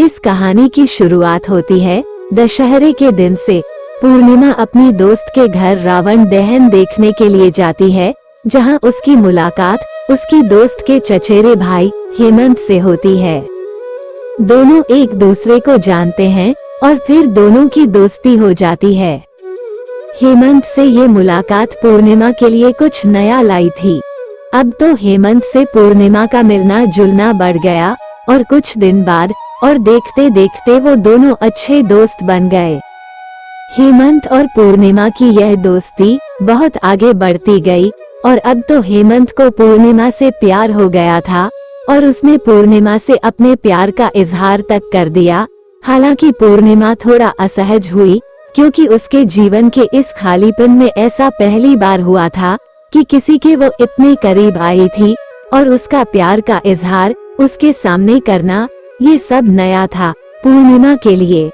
इस कहानी की शुरुआत होती है दशहरे के दिन से। पूर्णिमा अपनी दोस्त के घर रावण दहन देखने के लिए जाती है, जहां उसकी मुलाकात उसकी दोस्त के चचेरे भाई हेमंत से होती है। दोनों एक दूसरे को जानते हैं और फिर दोनों की दोस्ती हो जाती है। हेमंत से ये मुलाकात पूर्णिमा के लिए कुछ नया लाई थी। अब तो हेमंत से पूर्णिमा का मिलना जुलना बढ़ गया और कुछ दिन बाद और देखते देखते वो दोनों अच्छे दोस्त बन गए। हेमंत और पूर्णिमा की यह दोस्ती बहुत आगे बढ़ती गई और अब तो हेमंत को पूर्णिमा से प्यार हो गया था और उसने पूर्णिमा से अपने प्यार का इजहार तक कर दिया। हालांकि पूर्णिमा थोड़ा असहज हुई, क्योंकि उसके जीवन के इस खालीपन में ऐसा पहली बार हुआ था कि किसी के वो इतने करीब आई थी और उसका प्यार का इजहार उसके सामने करना, ये सब नया था पूर्णिमा के लिए।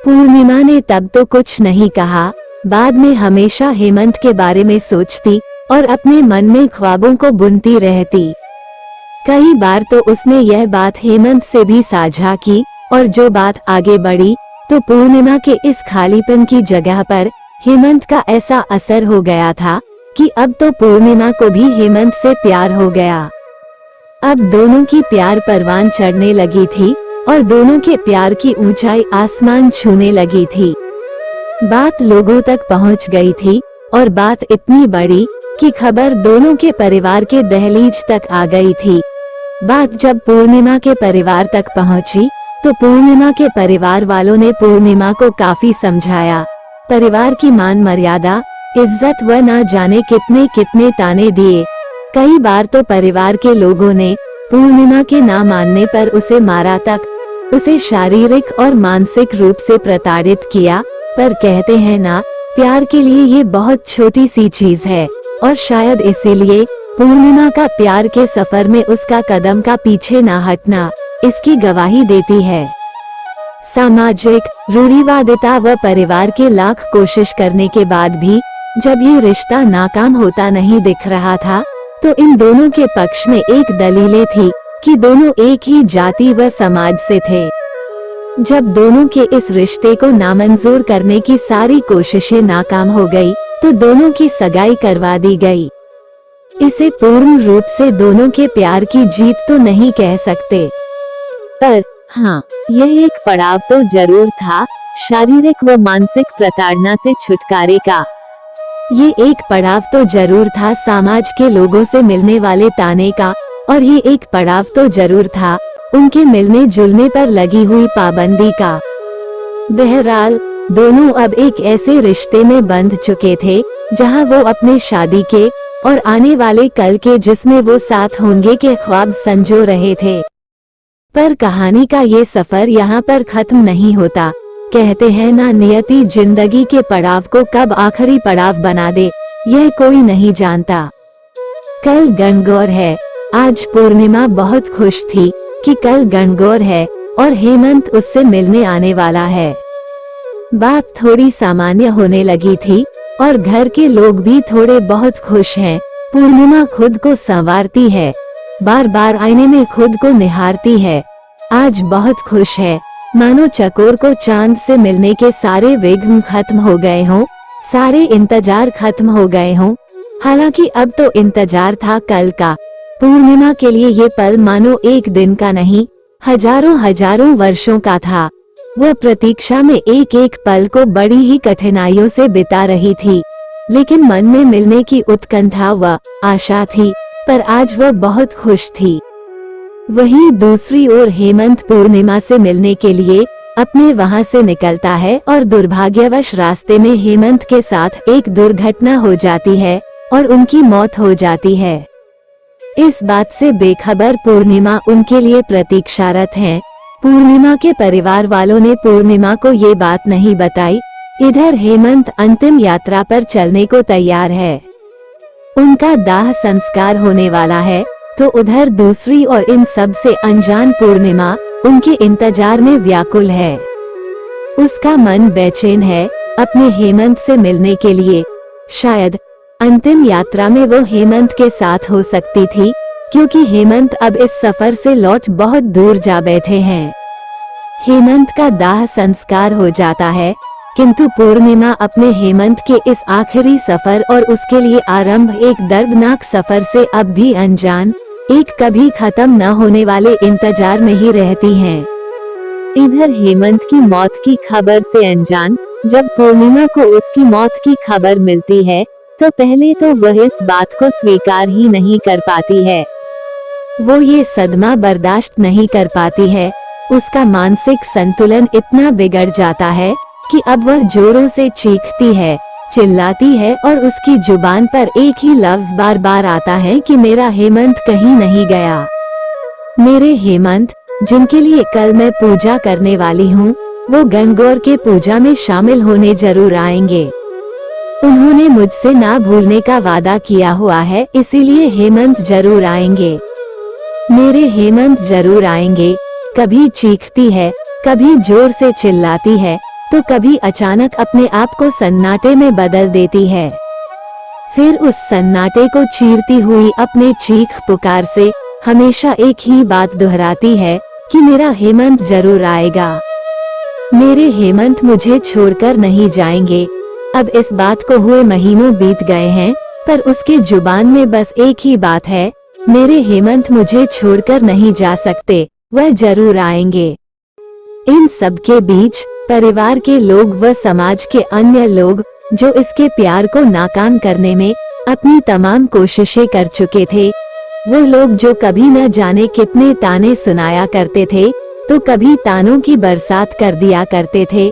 पूर्णिमा ने तब तो कुछ नहीं कहा, बाद में हमेशा हेमंत के बारे में सोचती और अपने मन में ख्वाबों को बुनती रहती। कई बार तो उसने यह बात हेमंत से भी साझा की और जो बात आगे बढ़ी तो पूर्णिमा के इस खालीपन की जगह पर हेमंत का ऐसा असर हो गया था कि अब तो पूर्णिमा को भी हेमंत से प्यार हो गया। अब दोनों की प्यार परवान चढ़ने लगी थी और दोनों के प्यार की ऊंचाई आसमान छूने लगी थी। बात लोगों तक पहुंच गई थी और बात इतनी बड़ी कि खबर दोनों के परिवार के दहलीज तक आ गई थी। बात जब पूर्णिमा के परिवार तक पहुंची तो पूर्णिमा के परिवार वालों ने पूर्णिमा को काफी समझाया। परिवार की मान मर्यादा, इज्जत व न जाने कितने कितने ताने दिए। कई बार तो परिवार के लोगों ने पूर्णिमा के ना मानने पर उसे मारा तक, उसे शारीरिक और मानसिक रूप से प्रताड़ित किया। पर कहते हैं ना, प्यार के लिए ये बहुत छोटी सी चीज है और शायद इसीलिए पूर्णिमा का प्यार के सफर में उसका कदम का पीछे ना हटना इसकी गवाही देती है। सामाजिक रूढ़िवादिता व परिवार के लाख कोशिश करने के बाद भी जब ये रिश्ता नाकाम होता नहीं दिख रहा था तो इन दोनों के पक्ष में एक दलीलें थी कि दोनों एक ही जाति व समाज से थे। जब दोनों के इस रिश्ते को नामंजूर करने की सारी कोशिशें नाकाम हो गई तो दोनों की सगाई करवा दी गई। इसे पूर्ण रूप से दोनों के प्यार की जीत तो नहीं कह सकते, पर हाँ, यह एक पड़ाव तो जरूर था शारीरिक व मानसिक प्रताड़ना से छुटकारे का। ये एक पड़ाव तो जरूर था समाज के लोगों से मिलने वाले ताने का, और ये एक पड़ाव तो जरूर था उनके मिलने जुलने पर लगी हुई पाबंदी का। बहरहाल दोनों अब एक ऐसे रिश्ते में बंध चुके थे जहां वो अपने शादी के और आने वाले कल के जिसमें वो साथ होंगे के ख्वाब संजो रहे थे। पर कहानी का ये सफर यहाँ पर खत्म नहीं होता। कहते हैं ना, नियति जिंदगी के पड़ाव को कब आखिरी पड़ाव बना दे यह कोई नहीं जानता। कल गणगौर है। आज पूर्णिमा बहुत खुश थी कि कल गणगौर है और हेमंत उससे मिलने आने वाला है। बात थोड़ी सामान्य होने लगी थी और घर के लोग भी थोड़े बहुत खुश हैं। पूर्णिमा खुद को संवारती है, बार बार आईने में खुद को निहारती है। आज बहुत खुश है, मानो चकोर को चांद से मिलने के सारे विघ्न खत्म हो गए हों, सारे इंतजार खत्म हो गए हों। हालांकि अब तो इंतजार था कल का। पूर्णिमा के लिए ये पल मानो एक दिन का नहीं, हजारों हजारों वर्षों का था। वह प्रतीक्षा में एक एक पल को बड़ी ही कठिनाइयों से बिता रही थी, लेकिन मन में मिलने की उत्कंठा व आशा थी। पर आज वह बहुत खुश थी। वहीं दूसरी ओर हेमंत पूर्णिमा से मिलने के लिए अपने वहां से निकलता है और दुर्भाग्यवश रास्ते में हेमंत के साथ एक दुर्घटना हो जाती है और उनकी मौत हो जाती है। इस बात से बेखबर पूर्णिमा उनके लिए प्रतीक्षारत हैं। पूर्णिमा के परिवार वालों ने पूर्णिमा को ये बात नहीं बताई। इधर हेमंत अंतिम यात्रा पर चलने को तैयार है। उनका दाह संस्कार होने वाला है तो उधर दूसरी और इन सब से अनजान पूर्णिमा उनके इंतजार में व्याकुल है। उसका मन बेचैन है अपने हेमंत से मिलने के लिए। शायद अंतिम यात्रा में वो हेमंत के साथ हो सकती थी, क्योंकि हेमंत अब इस सफर से लौट बहुत दूर जा बैठे हैं। हेमंत का दाह संस्कार हो जाता है, किंतु पूर्णिमा अपने हेमंत के इस आखिरी सफर और उसके लिए आरंभ एक दर्दनाक सफर से अब भी अनजान, एक कभी खत्म न होने वाले इंतजार में ही रहती हैं। इधर हेमंत की मौत की खबर से अनजान जब पूर्णिमा को उसकी मौत की खबर मिलती है तो पहले तो वह इस बात को स्वीकार ही नहीं कर पाती है। वो ये सदमा बर्दाश्त नहीं कर पाती है। उसका मानसिक संतुलन इतना बिगड़ जाता है कि अब वह जोरों से चीखती है, चिल्लाती है और उसकी जुबान पर एक ही लफ्ज बार बार आता है कि मेरा हेमंत कहीं नहीं गया। मेरे हेमंत, जिनके लिए कल मैं पूजा करने वाली हूँ, वो गणगौर के पूजा में शामिल होने जरूर आएंगे। उन्होंने मुझसे ना भूलने का वादा किया हुआ है, इसीलिए हेमंत जरूर आएंगे। मेरे हेमंत जरूर आएंगे। कभी चीखती है, कभी जोर से चिल्लाती है, तो कभी अचानक अपने आप को सन्नाटे में बदल देती है। फिर उस सन्नाटे को चीरती हुई अपने चीख पुकार से हमेशा एक ही बात दोहराती है कि मेरा हेमंत जरूर आएगा। मेरे हेमंत मुझे छोड़कर नहीं जाएंगे। अब इस बात को हुए महीनों बीत गए हैं, पर उसके जुबान में बस एक ही बात है, मेरे हेमंत मुझे छोड़कर नहीं जा सकते, वह जरूर आएंगे। इन सब के बीच परिवार के लोग व समाज के अन्य लोग जो इसके प्यार को नाकाम करने में अपनी तमाम कोशिशें कर चुके थे, वो लोग जो कभी न जाने कितने ताने सुनाया करते थे तो कभी तानों की बरसात कर दिया करते थे,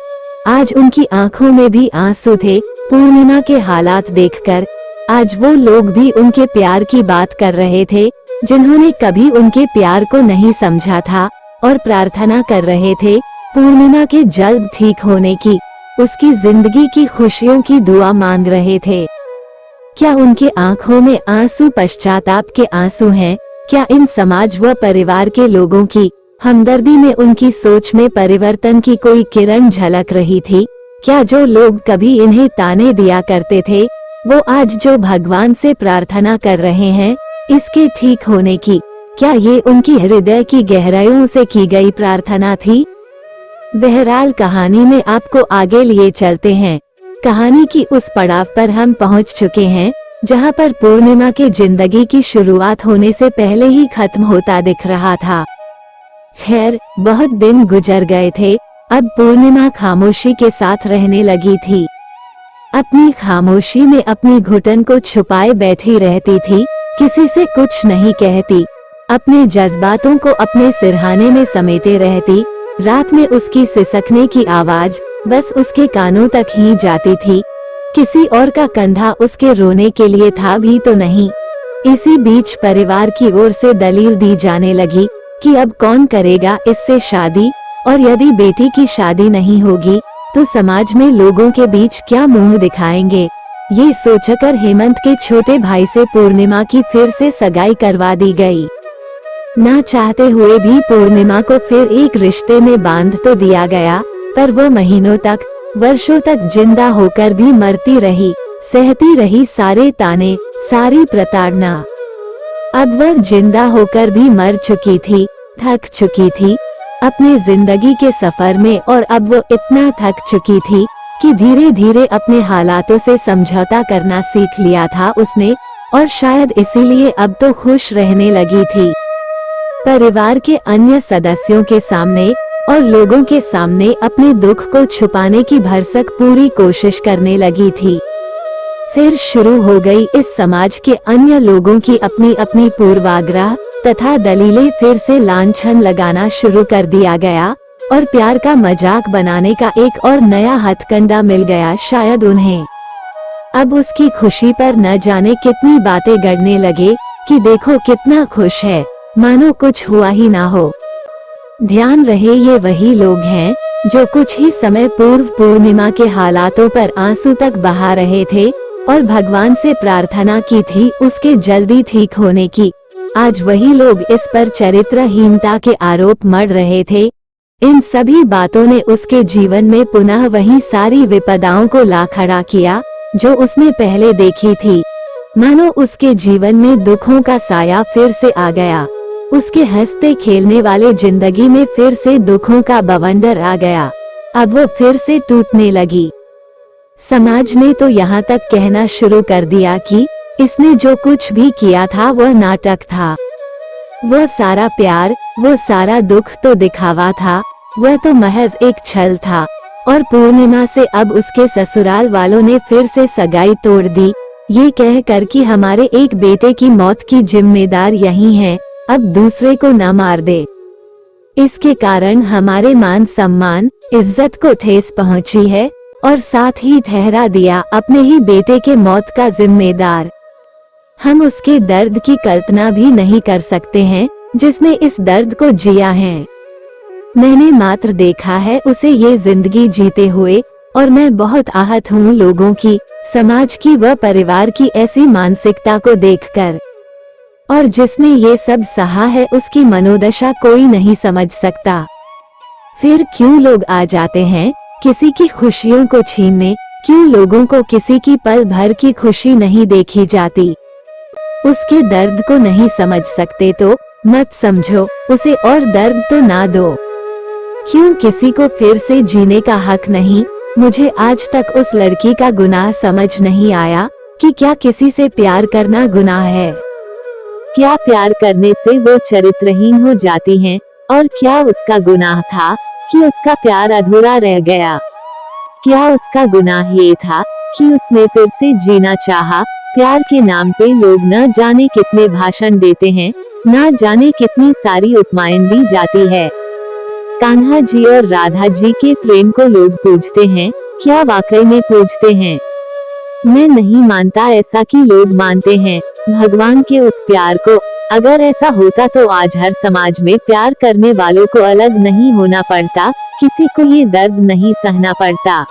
आज उनकी आंखों में भी आंसू थे पूर्णिमा के हालात देखकर। आज वो लोग भी उनके प्यार की बात कर रहे थे जिन्होंने कभी उनके प्यार को नहीं समझा था और प्रार्थना कर रहे थे पूर्णिमा के जल्द ठीक होने की, उसकी जिंदगी की खुशियों की दुआ मांग रहे थे। क्या उनके आंखों में आंसू पश्चाताप के आंसू हैं? क्या इन समाज व परिवार के लोगों की हमदर्दी में उनकी सोच में परिवर्तन की कोई किरण झलक रही थी? क्या जो लोग कभी इन्हें ताने दिया करते थे, वो आज जो भगवान से प्रार्थना कर रहे हैं इसके ठीक होने की, क्या ये उनकी हृदय की गहराइयों से की गई प्रार्थना थी? बहरहाल कहानी में आपको आगे लिए चलते हैं। कहानी की उस पड़ाव पर हम पहुंच चुके हैं जहां पर पूर्णिमा के जिंदगी की शुरुआत होने से पहले ही खत्म होता दिख रहा था। खैर, बहुत दिन गुजर गए थे। अब पूर्णिमा खामोशी के साथ रहने लगी थी। अपनी खामोशी में अपनी घुटन को छुपाए बैठी रहती थी, किसी से कुछ नहीं कहती, अपने जज्बातों को अपने सिरहाने में समेटे रहती। रात में उसकी सिसकने की आवाज बस उसके कानों तक ही जाती थी, किसी और का कंधा उसके रोने के लिए था भी तो नहीं। इसी बीच परिवार की ओर से दलील दी जाने लगी कि अब कौन करेगा इससे शादी, और यदि बेटी की शादी नहीं होगी तो समाज में लोगों के बीच क्या मुंह दिखाएंगे। ये सोचकर हेमंत के छोटे भाई से पूर्णिमा की फिर से सगाई करवा दी गई। ना चाहते हुए भी पूर्णिमा को फिर एक रिश्ते में बांध तो दिया गया, पर वो महीनों तक, वर्षों तक जिंदा होकर भी मरती रही, सहती रही सारे ताने, सारी प्रताड़ना। अब वह जिंदा होकर भी मर चुकी थी, थक चुकी थी अपने जिंदगी के सफर में, और अब वो इतना थक चुकी थी कि धीरे धीरे अपने हालातों से समझौता करना सीख लिया था उसने, और शायद इसीलिए अब तो खुश रहने लगी थी। परिवार के अन्य सदस्यों के सामने और लोगों के सामने अपने दुख को छुपाने की भरसक पूरी कोशिश करने लगी थी। फिर शुरू हो गई इस समाज के अन्य लोगों की अपनी अपनी पूर्वाग्रह तथा दलीलें। फिर से लांछन लगाना शुरू कर दिया गया और प्यार का मजाक बनाने का एक और नया हथकंडा मिल गया शायद उन्हें। अब उसकी खुशी पर न जाने कितनी बातें गढ़ने लगे कि देखो कितना खुश है, मानो कुछ हुआ ही ना हो। ध्यान रहे ये वही लोग हैं जो कुछ ही समय पूर्व पूर्णिमा के हालातों पर आंसू तक बहा रहे थे और भगवान से प्रार्थना की थी उसके जल्दी ठीक होने की। आज वही लोग इस पर चरित्रहीनता के आरोप मढ़ रहे थे। इन सभी बातों ने उसके जीवन में पुनः वही सारी विपदाओं को ला खड़ा किया जो उसने पहले देखी थी। मानो उसके जीवन में दुखों का साया फिर से आ गया। उसके हंसते खेलने वाले जिंदगी में फिर से दुखों का बवंडर आ गया। अब वो फिर से टूटने लगी। समाज ने तो यहाँ तक कहना शुरू कर दिया कि इसने जो कुछ भी किया था वह नाटक था। वो सारा प्यार, वो सारा दुख तो दिखावा था, वह तो महज एक छल था। और पूर्णिमा से अब उसके ससुराल वालों ने फिर से सगाई तोड़ दी, ये कह कर कि हमारे एक बेटे की मौत की जिम्मेदार यही है, अब दूसरे को न मार दे। इसके कारण हमारे मान सम्मान, इज्जत को ठेस पहुंची है और साथ ही ठहरा दिया अपने ही बेटे के मौत का जिम्मेदार। हम उसके दर्द की कल्पना भी नहीं कर सकते हैं जिसने इस दर्द को जिया है। मैंने मात्र देखा है उसे ये जिंदगी जीते हुए, और मैं बहुत आहत हूँ लोगों की, समाज की व परिवार की ऐसी मानसिकता को देखकर। और जिसने ये सब सहा है उसकी मनोदशा कोई नहीं समझ सकता। फिर क्यों लोग आ जाते हैं किसी की खुशियों को छीनने? क्यों लोगों को किसी की पल भर की खुशी नहीं देखी जाती? उसके दर्द को नहीं समझ सकते तो मत समझो उसे और दर्द तो ना दो। क्यों किसी को फिर से जीने का हक नहीं? मुझे आज तक उस लड़की का गुनाह समझ नहीं आया कि क्या किसी से प्यार करना गुनाह है? क्या प्यार करने से वो चरित्रहीन हो जाती हैं? और क्या उसका गुनाह था कि उसका प्यार अधूरा रह गया? क्या उसका गुनाह ये था कि उसने फिर से जीना चाहा? प्यार के नाम पे लोग न जाने कितने भाषण देते हैं, न जाने कितनी सारी उपमाएं दी जाती है। कान्हा जी और राधा जी के प्रेम को लोग पूजते हैं, क्या वाकई में पूजते हैं? मैं नहीं मानता ऐसा कि लोग मानते हैं भगवान के उस प्यार को। अगर ऐसा होता तो आज हर समाज में प्यार करने वालों को अलग नहीं होना पड़ता, किसी को ये दर्द नहीं सहना पड़ता।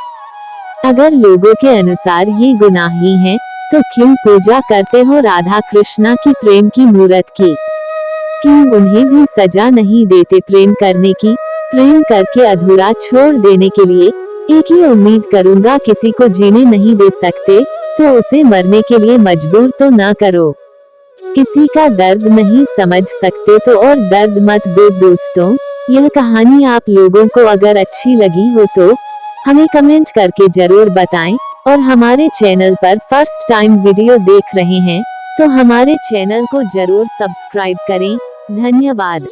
अगर लोगों के अनुसार ये गुनाह ही है तो क्यों पूजा करते हो राधा कृष्णा की प्रेम की मूर्त की? क्यों उन्हें भी सजा नहीं देते प्रेम करने की? प्रेम करके अधूरा छोड़ देने के लिए एक ही उम्मीद करूंगा, किसी को जीने नहीं दे सकते तो उसे मरने के लिए मजबूर तो ना करो। किसी का दर्द नहीं समझ सकते तो और दर्द मत दो दोस्तों। यह कहानी आप लोगों को अगर अच्छी लगी हो तो हमें कमेंट करके जरूर बताएं, और हमारे चैनल पर फर्स्ट टाइम वीडियो देख रहे हैं तो हमारे चैनल को जरूर सब्सक्राइब करें। धन्यवाद।